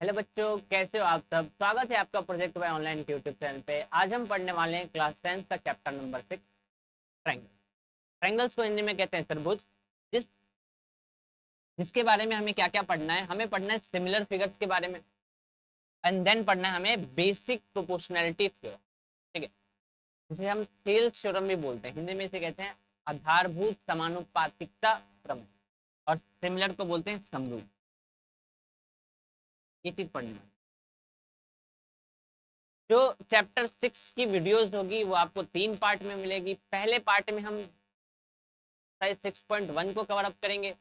Hello बच्चों, कैसे हो आप सब। स्वागत है आपका प्रोजेक्ट बाय ऑनलाइन के यूट्यूब चैनल पे। आज हम पढ़ने वाले हैं क्लास 10 का चैप्टर नंबर 6, ट्रायंगल। ट्रायंगल्स को हिंदी में कहते हैं त्रिभुज। जिस जिसके बारे में हमें क्या क्या पढ़ना है, हमें पढ़ना है सिमिलर फिगर्स के बारे में, एंड देन पढ़ना है हमें बेसिक प्रोपोर्शनैलिटी थ्योरम। ठीक है, जिसे हम थेल्स थ्योरम भी बोलते हैं। हिंदी में इसे कहते हैं आधारभूत समानुपातिकता प्रमेय, और सिमिलर को बोलते हैं समरूप। ये चीज पढ़ना है। जो चैप्टर 6 की वीडियोस होगी वो आपको 3 पार्ट में मिलेगी। पहले पार्ट में हम शायद 6.1 को कवर अप करेंगे,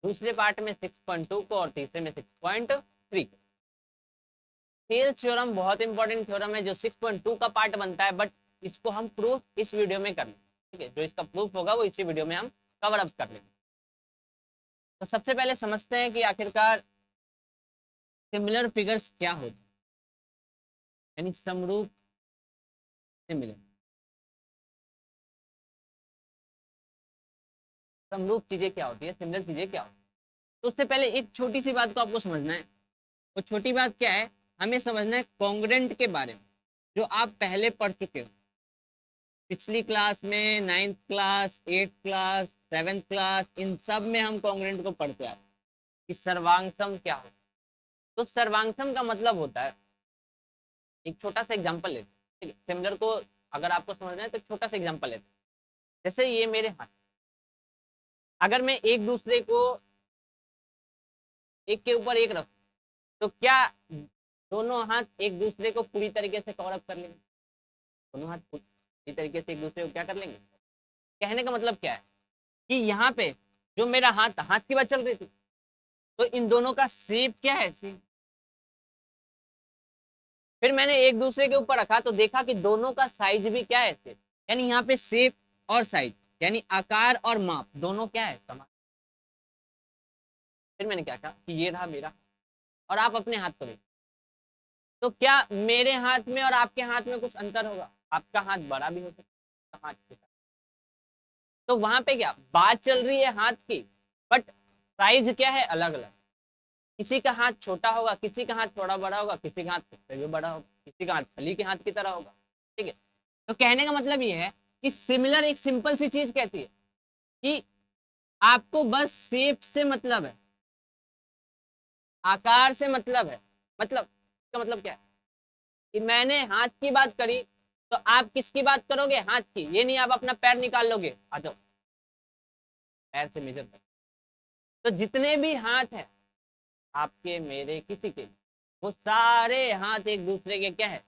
दूसरे पार्ट में 6.2 को, और तीसरे में 6.3 को। थेल्स थ्योरम बहुत इंपॉर्टेंट थ्योरम है जो 6.2 का पार्ट बनता है, बट इसको हम प्रूफ इस वीडियो में कर लेंगे। ठीक है, जो इसका प्रूफ होगा वो इसी वीडियो में हम कवर अप कर लेंगे। तो सबसे पहले समझते हैं कि आखिरकार सिमिलर फिगर्स क्या होते हैं, यानी समरूप सिमिलर समरूप चीजें क्या होती है, सिमिलर चीजें क्या होती है। तो उससे पहले एक छोटी सी बात को आपको समझना है। वो छोटी बात क्या है, हमें समझना है कॉन्ग्रेंट के बारे में, जो आप पहले पढ़ चुके हो पिछली क्लास में। 9th class, 8th class, 7th class, इन सब में हम कॉन्ग्रेंट को पढ़ते आए कि सर्वांगसम क्या होता है। तो सर्वांगसम का मतलब होता है, एक छोटा सा एग्जांपल लेते हैं। ठीक है, सिमिलर को अगर आपको समझना है तो छोटा सा एग्जांपल लेते हैं। जैसे ये मेरे हाथ, अगर मैं एक दूसरे को एक के ऊपर एक रखूं तो क्या दोनों हाथ एक दूसरे को पूरी तरीके से कवर अप कर लेंगे? दोनों हाथ पूरी तरीके से एक दूसरे को क्या कर लेंगे? कहने का मतलब क्या है कि यहाँ पे जो मेरा हाथ हाथ की बात चल रही थी, तो इन दोनों का शेप क्या है, सेम। फिर मैंने एक दूसरे के ऊपर रखा तो देखा कि दोनों का साइज भी क्या है, सेम। यानी यहाँ पे शेप और साइज, यानी आकार और माप दोनों क्या है, समान। फिर मैंने क्या कहा कि ये रहा मेरा, और आप अपने हाथ को देखो, तो क्या मेरे हाथ में और आपके हाथ में कुछ अंतर होगा? आपका हाथ बड़ा भी हो सकता है, हाथ छोटा। तो वहां पे क्या बात चल रही है हाथ की, बट साइज क्या है, अलग अलग। किसी का हाथ छोटा होगा, किसी का हाथ थोड़ा बड़ा होगा, किसी का हाथ उससे भी बड़ा होगा, किसी का हाथ फली के हाथ की तरह होगा। ठीक है, तो कहने का मतलब ये है कि सिमिलर एक सिंपल सी चीज कहती है कि आपको बस शेप से मतलब है, आकार से मतलब है। मतलब इसका मतलब क्या है कि मैंने हाथ की बात करी तो आप किसकी बात करोगे? हाथ की। ये नहीं आप अपना पैर निकाल लोगे, आ जाओ पैर से मेजर कर। तो जितने भी हाथ हैं आपके, मेरे, किसी के, वो सारे हाथ एक दूसरे के क्या है,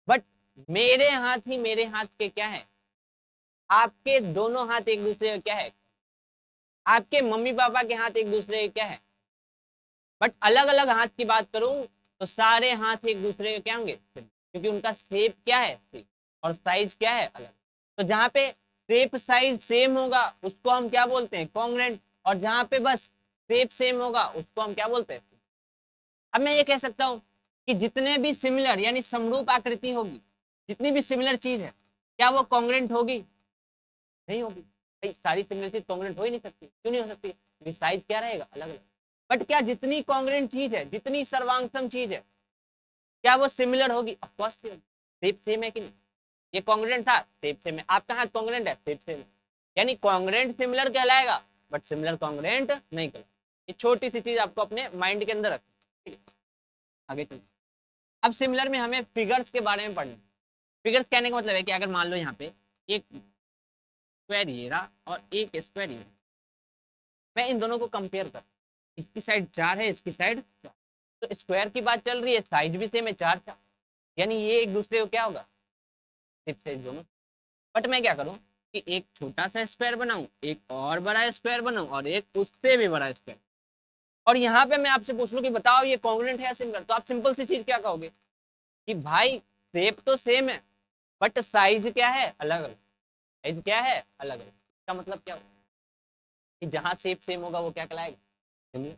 बट मेरे हाथ ही मेरे हाथ के क्या है, आपके दोनों हाथ एक दूसरे के क्या है, आपके मम्मी पापा के हाथ एक दूसरे के क्या है। बट अलग अलग हाथ की बात करूं तो सारे हाथ एक दूसरे के क्या होंगे, क्योंकि उनका शेप क्या है, और साइज क्या है, अलग। तो जहां पे शेप साइज सेम होगा उसको हम क्या बोलते हैं, कॉन्ग्रेंट। और जहां पे बस शेप सेम होगा उसको हम क्या बोलते हैं। अब मैं ये कह सकता हूं कि जितने भी सिमिलर यानी समरूप आकृति होगी, जितनी भी सिमिलर चीज है, क्या वो कॉन्ग्रेंट होगी? नहीं होगी भाई, सारी सिमिलर चीज कॉन्ग्रेंट हो ही नहीं सकती। क्यों नहीं हो सकती? क्योंकि साइज क्या रहेगा, अलग अलग। बट क्या जितनी कॉन्ग्रेंट चीज है, जितनी सर्वांगसम चीज है, क्या वो सिमिलर होगी? ऑफ कोर्स शेप सेम है कि नहीं? ये कॉन्ग्रेंट था, शेप सेम है। आपका हाथ कॉन्ग्रेंट है, शेप सेम है, यानी कॉन्ग्रेंट सिमिलर कहलाएगा, बट सिमिलर कॉन्ग्रेंट नहीं कहलाएगा। ये छोटी सी चीज आपको अपने माइंड के अंदर रखनी है। आगे चलिए, अब सिमिलर में हमें फिगर्स के बारे में पढ़ना। फिगर्स कहने का मतलब है कि अगर मान लो यहाँ पे एक स्क्वायर ये रहा और एक स्क्वायर ये, मैं इन दोनों को कंपेयर कर, इसकी साइड 4 है, इसकी साइड 4, तो स्क्वायर की बात चल रही है, साइज भी सेम है, 4 4, यानी ये एक दूसरे को क्या होगा, सिर्फ साइज दोनों। बट मैं क्या करूं कि एक छोटा सा स्क्वायर बनाऊं, एक और बड़ा स्क्वायर बनाऊं, और एक उससे भी बड़ा स्क्वायर, और यहाँ पे मैं आपसे पूछ लूं कि बताओ ये कॉन्ग्रुएंट है या सिमिलर, तो आप सिंपल सी चीज क्या कहोगे कि भाई शेप तो सेम है, बट साइज क्या है, अलग अलग। साइज क्या है, अलग अलग। इसका मतलब क्या होगा कि जहां शेप सेम होगा वो क्या कहलाएगा, सिमिलर।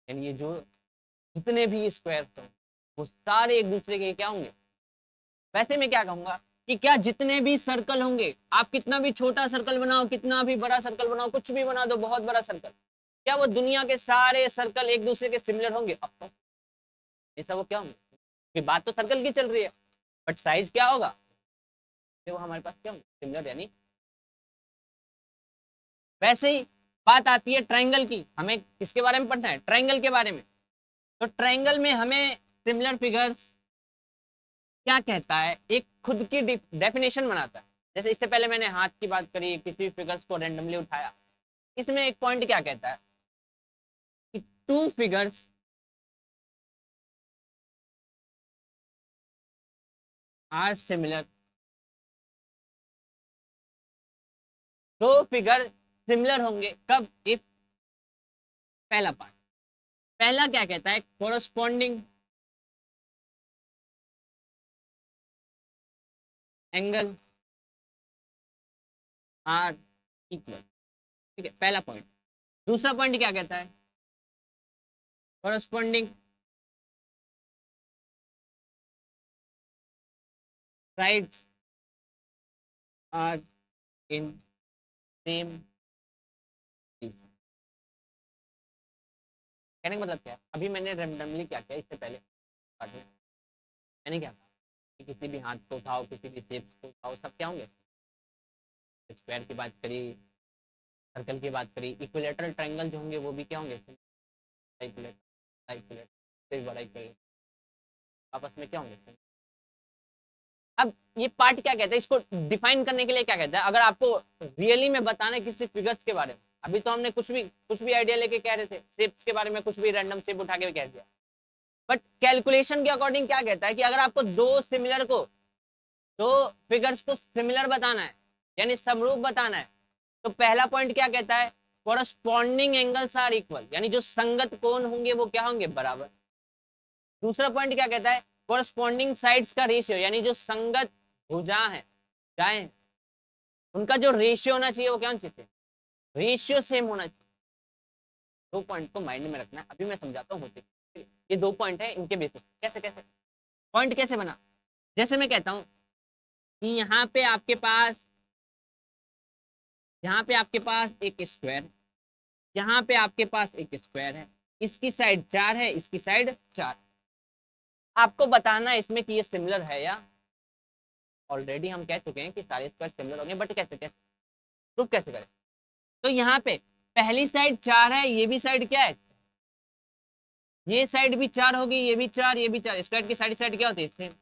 यानी ये जो जितने भी स्क्वायर थे वो सारे एक दूसरे के क्या होंगे। वैसे मैं क्या कहूंगा कि क्या जितने भी सर्कल होंगे, आप कितना भी छोटा सर्कल बनाओ, कितना भी बड़ा सर्कल बनाओ, कुछ भी बना दो, बहुत बड़ा सर्कल, क्या वो दुनिया के सारे सर्कल एक दूसरे के सिमिलर होंगे? ऐसा वो क्या होंगे? बात तो सर्कल की चल रही है, बट साइज क्या होगा? तो वो हमारे पास क्या होंगे? सिमिलर, यानी वैसे ही बात आती है ट्रायंगल की। हमें किसके बारे में पढ़ना है? ट्रायंगल के बारे में। तो ट्रायंगल में हमें सिमिलर फिगर्स क्या कहता है, एक खुद की डेफिनेशन बनाता है। जैसे इससे पहले मैंने हाथ की बात करी, किसी फिगर्स को रेंडमली उठाया। इसमें एक पॉइंट क्या कहता है कि टू फिगर्स आर सिमिलर, दो फिगर सिमिलर होंगे कब? इफ, पहला पार्ट, पहला क्या कहता है? Corresponding angle are equal. ठीक है, पहला पॉइंट। दूसरा पॉइंट क्या कहता है? Corresponding sides are in same. कहने का मतलब क्या है? अभी मैंने रेंडमली क्या किया इससे पहले पार्ट में, मैंने क्या कहा कि किसी भी हाथ को उठाओ, किसी भी शेप को उठाओ, सब क्या होंगे? स्क्वायर की बात करी, सर्कल की बात करी, इक्विलेटरल ट्रायंगल जो होंगे वो भी क्या होंगे? आपस में क्या होंगे? अब ये पार्ट क्या कहता है, इसको डिफाइन करने के लिए क्या कहता है? अगर आपको रियली में बताना है किसी फिगर्स के बारे में, अभी तो हमने कुछ भी आइडिया लेके कह रहे थे, शेप्स के बारे में कुछ भी रैंडम शेप उठा के कह दिया। बट कैलकुलेशन के अकॉर्डिंग क्या कहता है कि अगर आपको दो फिगर्स को सिमिलर बताना है, यानी समरूप बताना है, तो पहला पॉइंट क्या कहता है? कोरस्पॉन्डिंग एंगल्स आर इक्वल, यानी जो संगत कोण होंगे वो क्या होंगे? बराबर। दूसरा पॉइंट क्या कहता है? कोरस्पॉन्डिंग साइड्स का रेशियो, यानी जो संगत भुजा है, जाए, उनका जो रेशियो होना चाहिए वो क्या होना चाहिए? रेशियो सेम होना चाहिए। दो पॉइंट को माइंड में रखना है, अभी मैं समझाता हूँ। ये दो पॉइंट है, इनके बेसिस कैसे कैसे पॉइंट कैसे बना। जैसे मैं कहता हूँ कि यहाँ पे आपके पास एक स्क्वायर, यहाँ पे आपके पास एक स्क्वायर है, इसकी साइड 4 है, इसकी साइड 4। आपको बताना है इसमें कि ये सिमिलर है या, ऑलरेडी हम कह चुके हैं कि सारे स्क्वायर सिमिलर होंगे, बट कैसे कैसे प्रूफ कैसे करें? तो यहाँ पे पहली साइड 4 है, ये भी साइड क्या है? ये साइड भी 4 होगी, ये भी 4, ये भी 4। स्क्वायर की साइड क्या होती है? सेम।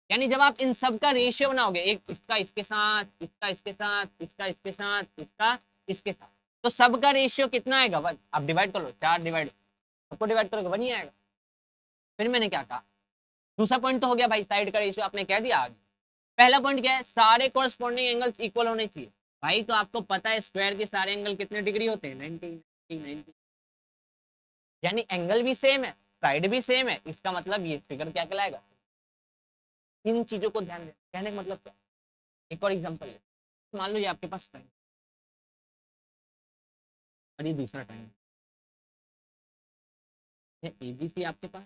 यानी जब आप इन सब का रेशियो बनाओगे, एक इसका इसके साथ, इसका इसके साथ, इसका इसके साथ, इसका इसके साथ, तो सबका रेशियो कितना आएगा? 1। आप डिवाइड कर लो, 4 डिवाइड, सबको डिवाइड करोगे 1 ही आएगा। फिर मैंने क्या कहा? दूसरा पॉइंट तो हो गया भाई, साइड का रेशियो आपने कह दिया आगे। पहला पॉइंट क्या है? सारे कोरस्पॉन्डिंग एंगल्स इक्वल होने चाहिए। भाई तो आपको पता है स्क्वायर के सारे एंगल कितने डिग्री होते हैं? 90 90। यानी एंगल भी सेम है, साइड भी सेम है, इसका मतलब ये फिगर क्या कहलाएगा? इन चीजों को ध्यान दें। कहने का मतलब क्या? एक और एग्जांपल है, मान लो ये आपके पास टाइम और ये दूसरा टाइम है, ABC आपके पास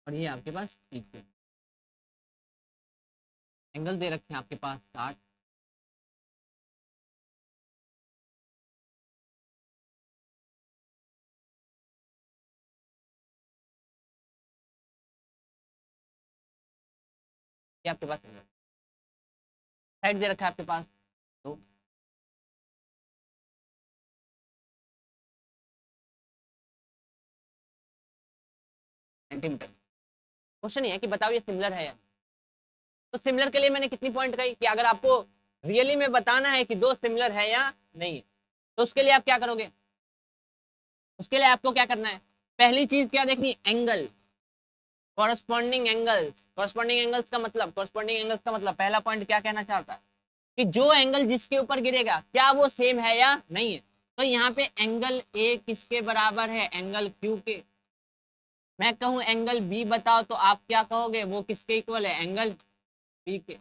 और ये आपके पास PQ। एंगल दे रखे हैं आपके पास 60, ये आपके पास साइड दे रखा है आपके पास 2। सेंटीमीटर। क्वेश्चन ये है कि बताओ ये सिमिलर है या? तो सिमिलर के लिए मैंने कितनी पॉइंट कही कि अगर आपको रियली में बताना है कि दो सिमिलर है या नहीं है, तो उसके लिए आप क्या करोगे? उसके लिए आपको क्या करना है? पहली चीज क्या देखनी? Angle, corresponding angles. Corresponding angles का मतलब पहला पॉइंट क्या कहना चाहता है कि जो एंगल जिसके ऊपर गिरेगा क्या वो सेम है या नहीं है। तो यहाँ पे एंगल ए किसके बराबर है? एंगल क्यू के। मैं कहूं एंगल बी बताओ तो आप क्या कहोगे? वो किसके इक्वल है? एंगल बी के।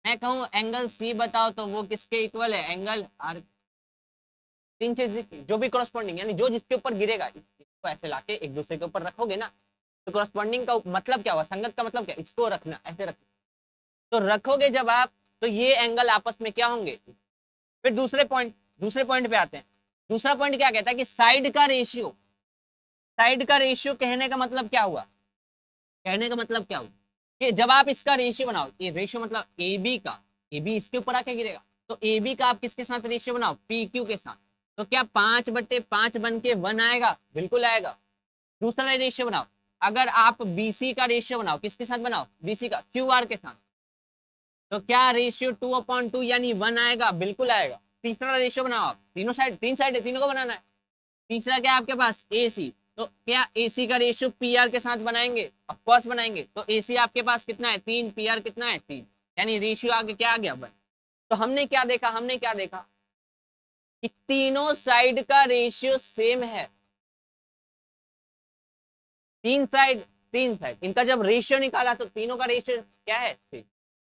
मैं कहूं एंगल सी बताओ तो वो किसके इक्वल है? Angle are. तीन चीज जो भी कॉरस्पॉन्डिंग, यानी जो जिसके ऊपर गिरेगा, इसको ऐसे लाके एक दूसरे के ऊपर रखोगे ना, तो कॉरस्पॉन्डिंग का मतलब क्या हुआ? संगत का मतलब क्या? इसको रखना, ऐसे रखना। तो रखोगे जब आप, तो ये एंगल आपस में क्या होंगे? फिर दूसरे पॉइंट पे आते हैं। दूसरा पॉइंट क्या कहता है कि साइड का रेशियो, साइड का रेशियो कहने का मतलब क्या हुआ, कहने का मतलब क्या हुआ कि जब आप इसका रेशियो बनाओ, ये रेशियो मतलब ए बी का, ए बी इसके ऊपर आके गिरेगा, तो ए बी का आप किसके साथ रेशियो बनाओ, पी क्यू के साथ, तो क्या 5/5 बन के 1 आएगा, बिल्कुल आएगा। दूसरा रेशियो बनाओ, अगर आप बीसी का रेशियो बनाओ, किसके साथ बनाओ, बीसी का क्यू आर के साथ, तो क्या रेशियो 2/2 यानी 1 आएगा, बिल्कुल आएगा। तीसरा रेशियो बनाओ आप, तीनों साइड, तीन साइड है, तीनों को बनाना है। तीसरा क्या है आपके पास, एसी, तो क्या एसी का रेशियो पीआर के साथ बनाएंगे, ऑफ कोर्स बनाएंगे, तो एसी आपके पास कितना है 3, पीआर कितना है 3, यानी रेशियो आगे क्या आ गया 1। तो हमने क्या देखा, हमने क्या देखा कि तीनों साइड का रेशियो सेम है, तीन साइड इनका जब रेशियो निकाला तो तीनों का रेशियो क्या है सेम,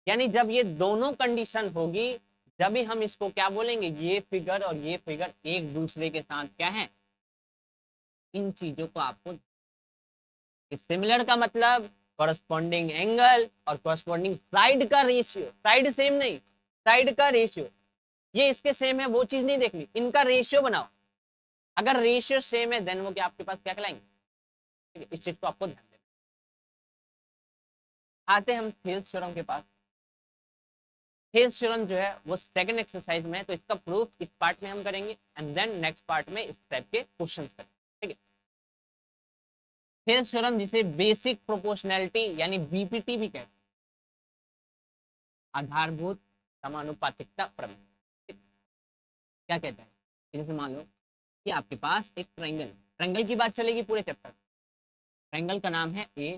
यानी जब ये दोनों कंडीशन होगी जब भी हम इसको क्या बोलेंगे, ये फिगर और ये फिगर एक दूसरे के साथ क्या है, इन चीजों को आपको, सिमिलर का मतलब कॉरस्पॉन्डिंग एंगल और कॉरस्पॉन्डिंग साइड का रेशियो, साइड सेम नहीं, साइड का रेशियो, ये इसके सेम है वो चीज नहीं देखनी, इनका रेशियो बनाओ, अगर रेशियो सेम है देन वो क्या आपके पास क्या कहलाएंगे, ठीक है, इस चीज को आपको ध्यान देना। आते हम थेल्स थ्योरम के पास। थेल्स थ्योरम जो है वो सेकंड एक्सरसाइज में है, तो इसका प्रूफ इस पार्ट में हम करेंगे एंड देन नेक्स्ट पार्ट में इस टाइप के क्वेश्चंस करेंगे, ठीक है। थेल्स थ्योरम जिसे बेसिक प्रोपोर्शनैलिटी यानी बीपीटी भी कहते हैं, आधारभूत समानुपातिकता प्रमेय, क्या कहता है, जैसे मान लो कि आपके पास एक ट्रायंगल, ट्रायंगल की बात चलेगी पूरे चैप्टर, ट्रायंगल का नाम है ए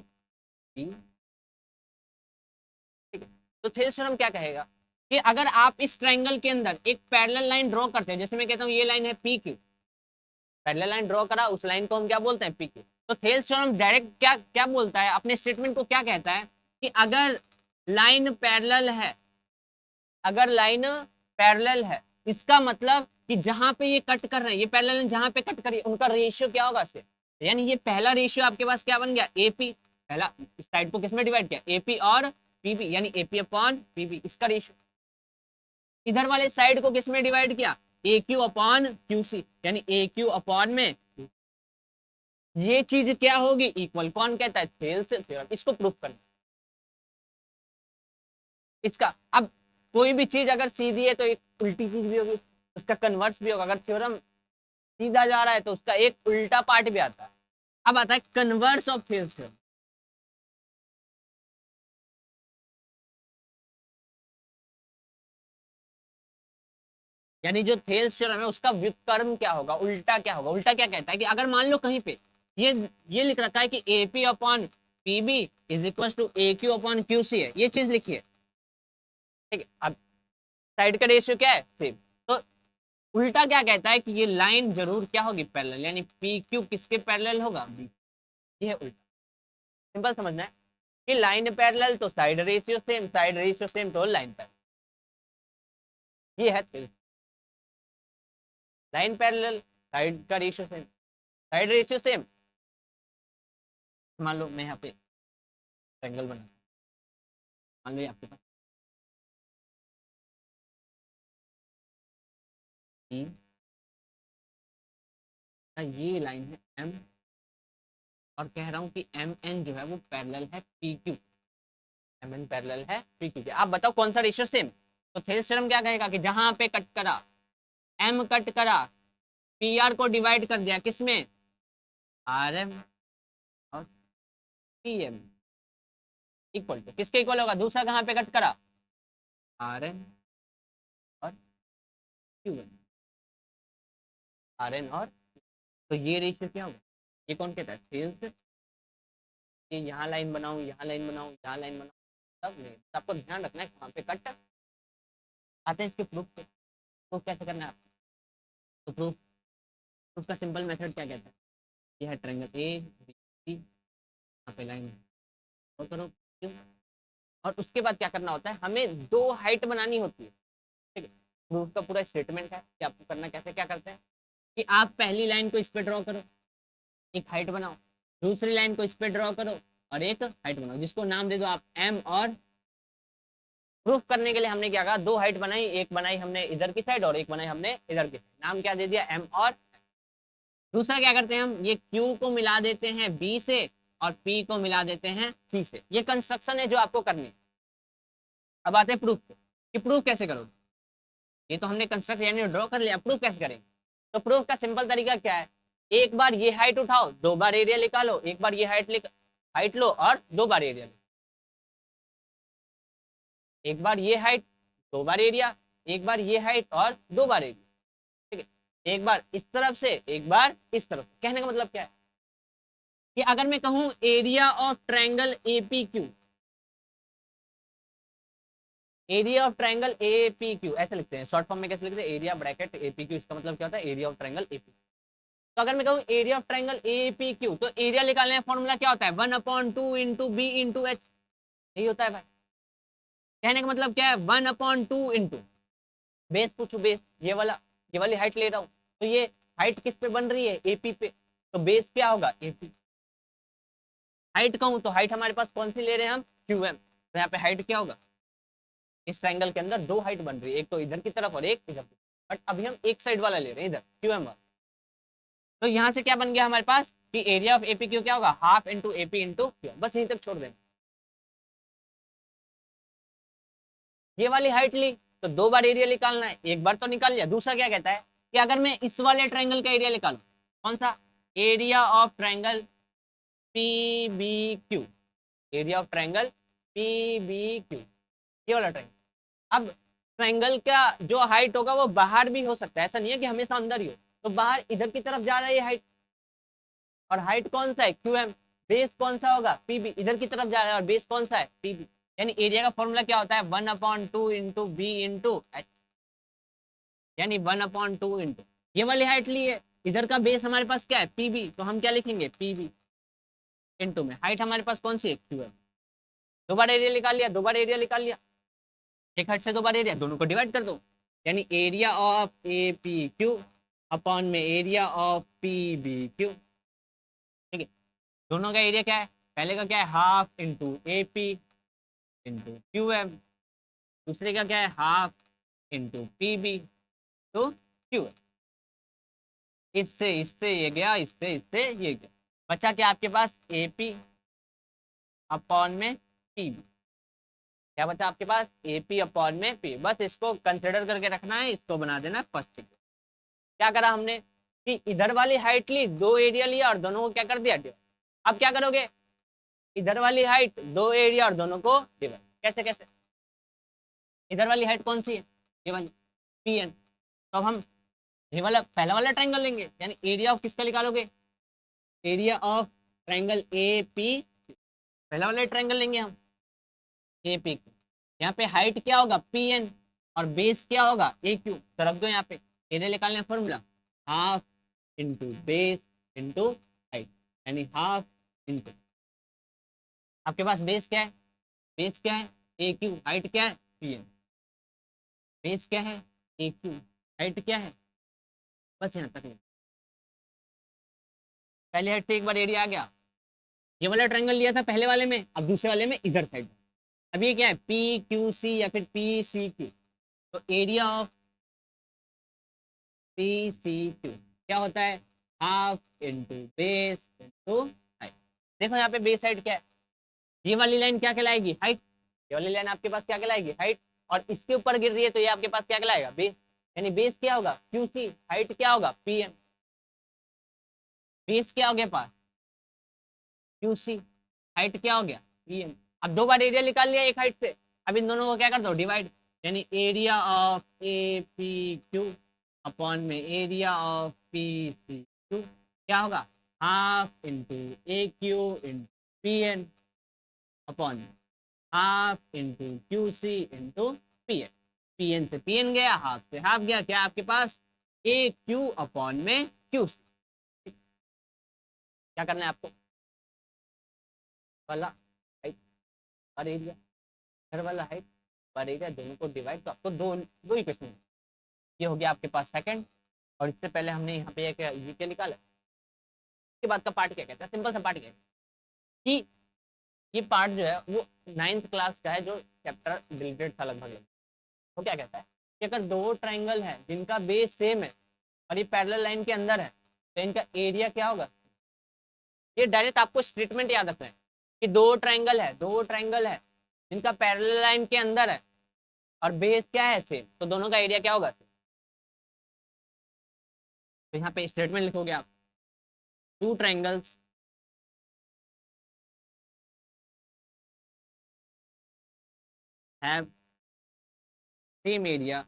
बी, ठीक है। तो थेल्स थ्योरम क्या कहेगा कि अगर आप इस ट्रायंगल के अंदर एक पैरेलल लाइन ड्रॉ करते हैं, जैसे मैं कहता हूँ ये लाइन है P Q, parallel line draw करा, उस लाइन को हम क्या बोलते हैं पी क्यू, तो थेल्स थ्योरम डायरेक्ट क्या क्या बोलता है, अपने स्टेटमेंट को क्या कहता है कि अगर लाइन पैरेलल है, अगर लाइन पैरेलल है, इसका मतलब कि जहां पे ये कट कर रहे हैं, ये पैरेलल लाइन जहां पे कट कर रही है उनका रेशियो क्या होगा से, यानी ये पहला रेशियो आपके पास क्या बन गया एपी, पहला इस साइड को किसमें डिवाइड किया, एपी और पीबी, यानी एपी अपॉन पीबी, इसका रेशियो। इधर वाले साइड को किसमें डिवाइड किया, ए क्यू अपॉन क्यूसी, यानी ए क्यू अपॉन में, ये चीज क्या होगी इक्वल, कौन कहता है, थेल्स थ्योरम, इसको प्रूफ करना। इसका अब कोई भी चीज अगर सीधी है तो एक उल्टी चीज भी होगी, उसका कन्वर्स भी होगा, अगर थ्योरम सीधा जा रहा है तो उसका एक उल्टा पार्ट भी आता है। अब आता है कन्वर्स ऑफ थेल्स थ्योरम, यानी जो थेल्स थ्योरम है उसका व्युत्क्रम क्या होगा, उल्टा क्या होगा, उल्टा क्या कहता है कि अगर मान लो कहीं पे ये लिख रखा है कि AP upon PB is equal to A Q upon Q C है, ये चीज लिखी है, ठीक है। अब साइड का रेशियो क्या है सेम, तो उल्टा क्या कहता है कि ये लाइन जरूर क्या होगी पैरेलल, यानी पी क्यू किसके पैरेलल होगा बी, ये है उल्टा। सिंपल समझना है कि लाइन पैरेलल तो side ratio same, side ratio same तो लाइन पैरेलल, ये है लाइन पैरेलल, साइड का ratio same, side ratio same. मान लो मैं यहाँ पे ट्रायंगल बना, मान लो आपके पास ये लाइन है एम, और कह रहा हूँ कि एम एन जो है वो पैरेलल है P Q, M N parallel है पी क्यू, आप बताओ कौन सा रेशियो सेम, तो थेल्स थ्योरम क्या कहेगा कि जहां पे कट करा, एम कट करा, पी आर को डिवाइड कर दिया किसमें, आर एम और पी एम, इक्वल टू किसके इक्वल होगा, दूसरा कहाँ पे कट करा, आर एन और क्यू एन, आर एन और, तो ये रेशियो क्या होगा, ये कौन कहता है थेल्स, ये यहाँ लाइन बनाऊं, यहाँ लाइन बनाऊं, यहाँ लाइन बनाऊं, सब नहीं, आपको ध्यान रखना है कहाँ पे कट। आते हैं इसके प्रूफ पे, प्रूफ कैसे करना है आपको, तो प्रूफ, प्रूफ का सिंपल मेथड क्या कहता है, ये है ट्रायंगल ए बी सी, यहाँ पे लाइन और करो क्यों, और उसके बाद क्या करना होता है, हमें दो हाइट बनानी होती है, ठीक है। प्रूफ का पूरा स्टेटमेंट है कि आपको करना कैसे, क्या करते हैं कि आप पहली लाइन को इस पे ड्रॉ करो, एक हाइट बनाओ, दूसरी लाइन को इस पे ड्रॉ करो और एक हाइट बनाओ, जिसको नाम दे दो आप एम और प्रूफ करने के लिए हमने क्या कहा, दो हाइट बनाई, एक बनाई हमने इधर की साइड और एक बनाई हमने इधर की साइड, नाम क्या दे दिया, एम और दूसरा क्या करते हैं हम, ये Q को मिला देते हैं B से और P को मिला देते हैं C से। ये कंस्ट्रक्शन है जो आपको करनी है। अब आते हैं प्रूफ पे कि प्रूफ कैसे करोगे। ये तो हमने कंस्ट्रक्ट यानी ड्रॉ कर लिया, प्रूफ कैसे करेंगे। तो प्रूफ का सिंपल तरीका क्या है, एक बार ये हाइट उठाओ, दो बार एरिया निकालो, एक बार ये हाइट लो और दो बार एरिया लो, एक बार ये हाइट दो बार एरिया, एक बार ये हाइट और दो बार एरिया, ठीक है। एक बार इस तरफ से एक बार इस तरफ। कहने का मतलब क्या है कि अगर मैं कहूं area of triangle APQ, area of triangle APQ ऐसे लिखते हैं, शॉर्ट फॉर्म में कैसे लिखते हैं, एरिया ब्रैकेट APQ, इसका मतलब क्या होता है, एरिया ऑफ ट्रायंगल APQ। तो अगर मैं कहूं एरिया ऑफ ट्रायंगल APQ, तो एरिया निकालने का फॉर्मूला क्या होता है, 1/2 इंटू B इंटू H, यही होता है भाई। कहने का मतलब क्या है, 1/2 इंटू बेस, पूछो बेस, ये वाली हाइट ले रहा हूँ, तो ये हाइट किस पे बन रही है, AP पे, तो बेस क्या होगा, AP। हाइट कहूँ तो हाइट हमारे पास कौन सी ले रहे हैं हम, QM, तो यहाँ पे हाइट क्या होगा, इस ट्रायंगल के अंदर दो हाइट बन रही है, एक तो इधर की तरफ और एक इधर की, बट अभी हम एक साइड वाला ले रहे हैं, इधर QM वाला। तो यहाँ से क्या बन गया हमारे पास कि एरिया ऑफ APQ क्या होगा, half into AP into QM, बस यहीं तक छोड़ देंगे। ये वाली हाइट ली तो दो बार एरिया निकालना है, एक बार तो निकाल लिया। दूसरा क्या कहता है कि अगर मैं इस वाले ट्रायंगल का एरिया निकालूं, कौन सा, area of triangle PBQ, area of triangle PBQ, ये वाला ट्रायंगल। अब ट्रायंगल का जो हाइट होगा वो बाहर भी हो सकता है, ऐसा नहीं है कि हमेशा अंदर ही हो, तो बाहर इधर की तरफ जा रहा है ये हाइट, और हाइट कौन सा है, QM, बेस कौन सा होगा, PB, इधर की तरफ जा रहा है और बेस कौन सा है, PB। यानी एरिया का फॉर्मूला क्या होता है, 1/2 इंटू B इंटू H, यानी 1/2 इंटू ये वाली हाइट ली है, इधर का बेस हमारे पास क्या है, PB, तो हम क्या लिखेंगे, PB इंटू में हाइट हमारे पास कौन सी है, QM। दो बार एरिया निकाल लिया, दो बार एरिया निकाल लिया, एक हाइट से दो बार एरिया, दोनों को डिवाइड कर दो, यानी एरिया ऑफ APQ अपॉन में एरिया ऑफ PBQ, ठीक है। दोनों का एरिया क्या है, पहले का क्या है, half into AP into QM, दूसरे का क्या है, हाफ इंटू PB तो QM। इससे इससे ये गया, इससे इससे ये गया, बचा क्या आपके पास, AP अपॉन में PB, क्या बचा आपके पास, AP अपॉन में P। बस इसको कंसिडर करके रखना है, इसको बना देना फर्स्ट। क्या करा हमने कि इधर वाली हाइट ली, दो एरिया लिया और दोनों को क्या कर दिया, डिवाइड। अब क्या करोगे, इधर वाली हाइट दो एरिया और दोनों को डिवाइड, कैसे कैसे, इधर वाली हाइट कौन सी है, ये वाली PN, तो अब हम ये वाला पहला वाला ट्रायंगल लेंगे, यानी एरिया ऑफ किसका निकालोगे, एरिया ऑफ ट्रायंगल AP, पहला वाला ट्रायंगल लेंगे हम AP। यहाँ पे हाइट क्या होगा, PN, और बेस क्या होगा, AQ, तो रख दो यहाँ पे एरिया निकालने formula, half into base into height, यानी हाफ इंटू, आपके पास बेस क्या है, बेस क्या है AQ, हाइट क्या है PN, बेस क्या है AQ, हाइट क्या है, बस यहाँ तक। पहले हाइट से एक बार एरिया आ गया, ये वाला ट्रायंगल लिया था पहले वाले में, अब दूसरे वाले में इधर साइड, अब ये क्या है, PQC या फिर PCQ, तो एरिया ऑफ PCQ क्या होता है, half into base into height. देखो यहाँ पे बेस हाइट क्या है, ये वाली लाइन क्या कहलाएगी, हाइट, ये वाली लाइन आपके पास क्या कहलाएगी, हाइट, और इसके ऊपर गिर रही है तो ये आपके पास क्या कहलाएगा, बेस, यानी बेस क्या होगा QC, हाइट क्या होगा PM, बेस क्या हो गया पास QC, हाइट क्या हो गया PM। अब दो बार एरिया निकाल लिया एक हाइट से, अब इन दोनों को क्या कर दो, डिवाइड, यानी एरिया ऑफ APQ अपॉन में एरिया ऑफ PCQ क्या होगा, half into AQ into PN upon half into QC into PN, PN से PN गया, हाफ से हाफ गया, क्या आपके पास AQ अपॉन में QC। क्या करना है आपको, वाला हाइट और एरिया, घर वाला हाइट और एरिया, दोनों को डिवाइड, तो आपको दो दो इक्वेशन, ये हो गया आपके पास सेकंड। और इससे पहले हमने यहाँ पे एक ये क्या निकाला, इसके बाद का पार्ट क्या कहता है, सिंपल सा पार्ट क्या है कि ये पार्ट जो है वो 9th क्लास का है, जो चैप्टर डिलीटेड था लगभग। तो क्या कहता है कि अगर दो ट्राइंगल है जिनका बेस सेम है और ये पैरेलल लाइन के अंदर है तो इनका एरिया क्या होगा। ये डायरेक्ट आपको स्टेटमेंट याद रखना है कि दो ट्राइंगल है जिनका पैरेलल लाइन के अंदर है और बेस क्या है सेम, तो दोनों का एरिया क्या होगा। तो यहाँ पे स्टेटमेंट लिखोगे आप, two triangles have same area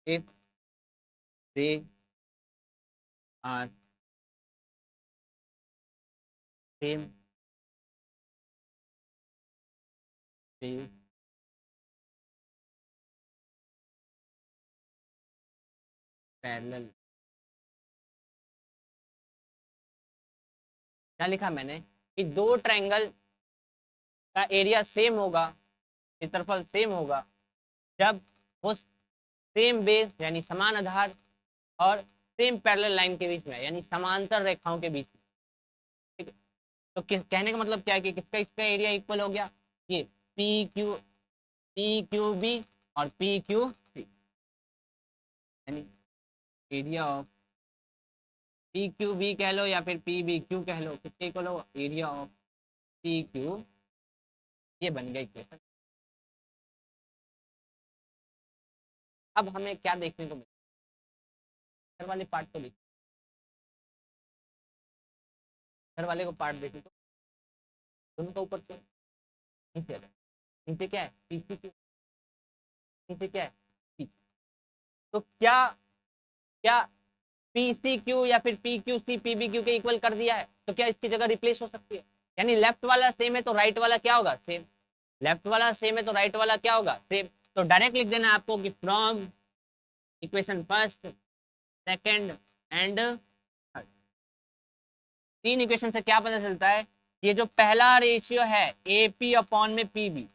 if they are same base parallel। क्या लिखा मैंने कि दो ट्रायंगल का एरिया सेम होगा, क्षेत्रफल सेम होगा जब वो सेम बेस यानी समान आधार और सेम पैरेलल लाइन के बीच में यानी समांतर रेखाओं के बीच में। ठीक है, तो कहने का मतलब क्या है कि किसका इसका एरिया इक्वल हो गया, ये पी क्यू बी और पी क्यू सी, यानी area of P Q B कह लो या फिर पी बी क्यू कह लो, किसके इक्वल हो, एरिया ऑफ पी क्यू। ये बन गया इक्वेशन। अब हमें क्या देखने को मिला, घर वाले पार्ट को लिख, घर वाले को पार्ट देखें तो दोनों का ऊपर से नीचे नीचे क्या है पीसी क्यू, नीचे क्या है पी। तो क्या क्या पी सी क्यू या फिर P Q C P B Q के इक्वल कर दिया है, तो क्या इसकी जगह रिप्लेस हो सकती है। यानी लेफ्ट वाला सेम है तो राइट वाला क्या होगा सेम, लेफ्ट वाला सेम है तो राइट वाला क्या होगा सेम। तो डायरेक्ट लिख देना आपको कि from equation first second and third, तीन इक्वेशन से क्या पता चलता है, ये जो पहला रेशियो है ए पी अपॉन में P B,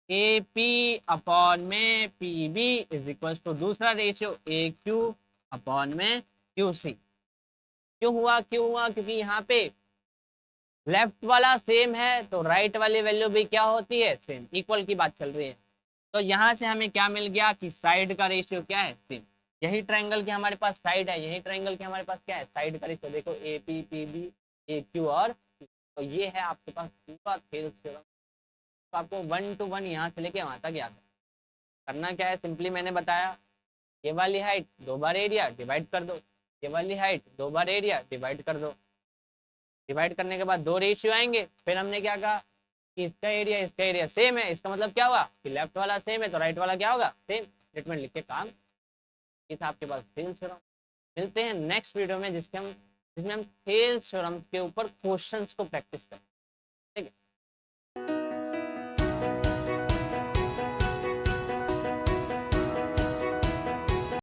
A P upon में P B is equal to दूसरा रेशियो ए क्यू अपॉन में क्यू सी। क्यों हुआ क्योंकि यहाँ पे लेफ्ट वाला सेम है तो राइट वाली वैल्यू भी क्या होती है सेम, इक्वल की बात चल रही है। तो यहाँ से हमें क्या मिल गया कि साइड का रेशियो क्या है सेम। यही ट्रायंगल के हमारे पास साइड है, यही ट्रायंगल के हमारे पास क्या है साइड का रेशियो। देखो A P P B A Q और तो ये है आपके पास पूरा थेल्स थ्योरम। तो आपको 1 to 1 यहाँ से लेके वहां तक याद है। करना क्या है, सिंपली मैंने बताया ये वाली हाइट 2 बार एरिया डिवाइड कर दो, ये वाली हाइट 2 बार एरिया डिवाइड कर दो। डिवाइड करने के बाद दो रेशियो आएंगे, फिर हमने क्या कहा कि इसका एरिया सेम है, इसका मतलब क्या हुआ कि लेफ्ट वाला सेम है तो राइट वाला क्या होगा सेम। स्टेटमेंट लिख के काम, ये था आपके पास थेल्स थ्योरम। मिलते हैं नेक्स्ट वीडियो में जिसमें हम थेल्स थ्योरम के ऊपर क्वेश्चंस को प्रैक्टिस करें।